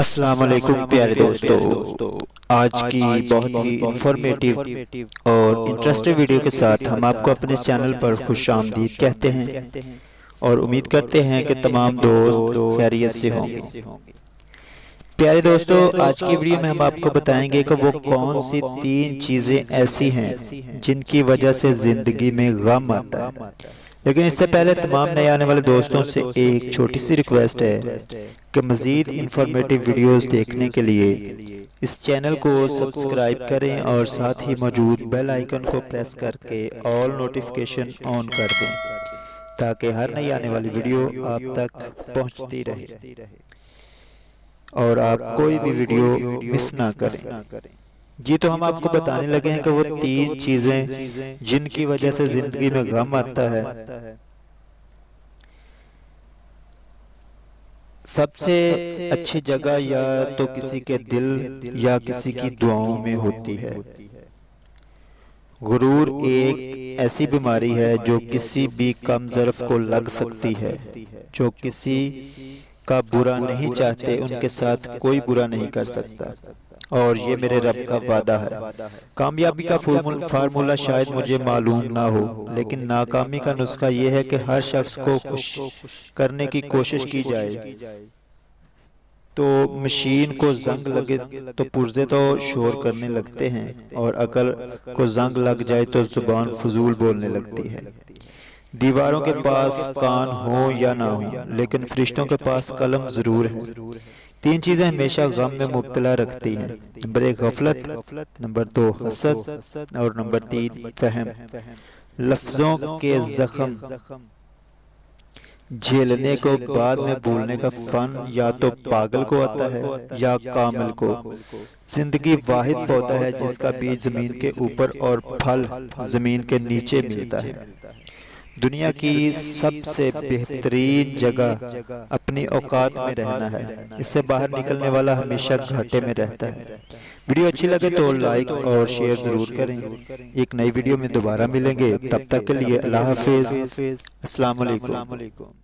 السلام علیکم پیارے دوستو، آج کی بہت ہی انفارمیٹیو اور انٹرسٹنگ ویڈیو کے ساتھ ہم آپ کو اپنے چینل پر خوش آمدید کہتے ہیں اور امید کرتے ہیں کہ تمام دوست خیریت سے ہوں گے۔ پیارے دوستو، آج کی ویڈیو میں ہم آپ کو بتائیں گے کہ وہ کون سی 3 چیزیں ایسی ہیں جن کی وجہ سے زندگی میں غم آتا ہے۔ لیکن اس سے پہلے تمام نئے آنے والے دوستوں سے ایک چھوٹی سی ریکویسٹ ہے کہ مزید انفارمیٹیو ویڈیوز دیکھنے کے لیے اس چینل کو سبسکرائب کریں اور ساتھ ہی موجود بیل آئیکن کو پریس کر کے آل نوٹیفیکیشن آن کر دیں تاکہ ہر نئی آنے والی ویڈیو آپ تک پہنچتی رہے اور آپ کوئی بھی ویڈیو مس نہ کریں۔ جی تو ہم آپ کو بتانے لگے ہیں کہ وہ 3 چیزیں جن کی وجہ سے زندگی میں غم آتا ہے۔ سب سے اچھی جگہ یا تو کسی کے دل یا کسی کی دعاؤں میں ہوتی ہے۔ غرور ایک ایسی بیماری ہے جو کسی بھی کم ظرف کو لگ سکتی ہے۔ جو کسی کا برا نہیں چاہتے ان کے ساتھ کوئی برا نہیں کر سکتا، اور یہ میرے رب کا وعدہ ہے۔ کامیابی کا فارمولہ شاید مجھے معلوم نہ ہو، لیکن ناکامی کا نسخہ یہ ہے کہ ہر شخص کو خوش کرنے کی کوشش کی جائے تو مشین کو زنگ لگے تو پرزے تو شور کرنے لگتے ہیں، اور عقل کو زنگ لگ جائے تو زبان فضول بولنے لگتی ہے۔ دیواروں کے پاس کان ہوں یا نہ ہوں، لیکن فرشتوں کے پاس قلم ضرور ہے۔ 3 چیزیں ہمیشہ غم میں مبتلا رکھتی ہیں۔ نمبر 1 غفلت، نمبر 2 حسد، اور نمبر 3 فہم۔ لفظوں کے زخم جھیلنے کو بعد میں بولنے کا فن یا تو پاگل کو آتا ہے یا کامل کو۔ زندگی واحد پودا ہے جس کا بیج زمین کے اوپر اور پھل زمین کے نیچے ملتا ہے۔ دنیا کی سب سے بہترین جگہ اپنی اوقات میں رہنا ہے، اس سے باہر نکلنے والا ہمیشہ گھاٹے میں رہتا ہے۔ ویڈیو اچھی لگے تو لائک اور شیئر ضرور کریں۔ ایک نئی ویڈیو میں دوبارہ ملیں گے، تب تک کے لیے اللہ حافظ، السلام علیکم۔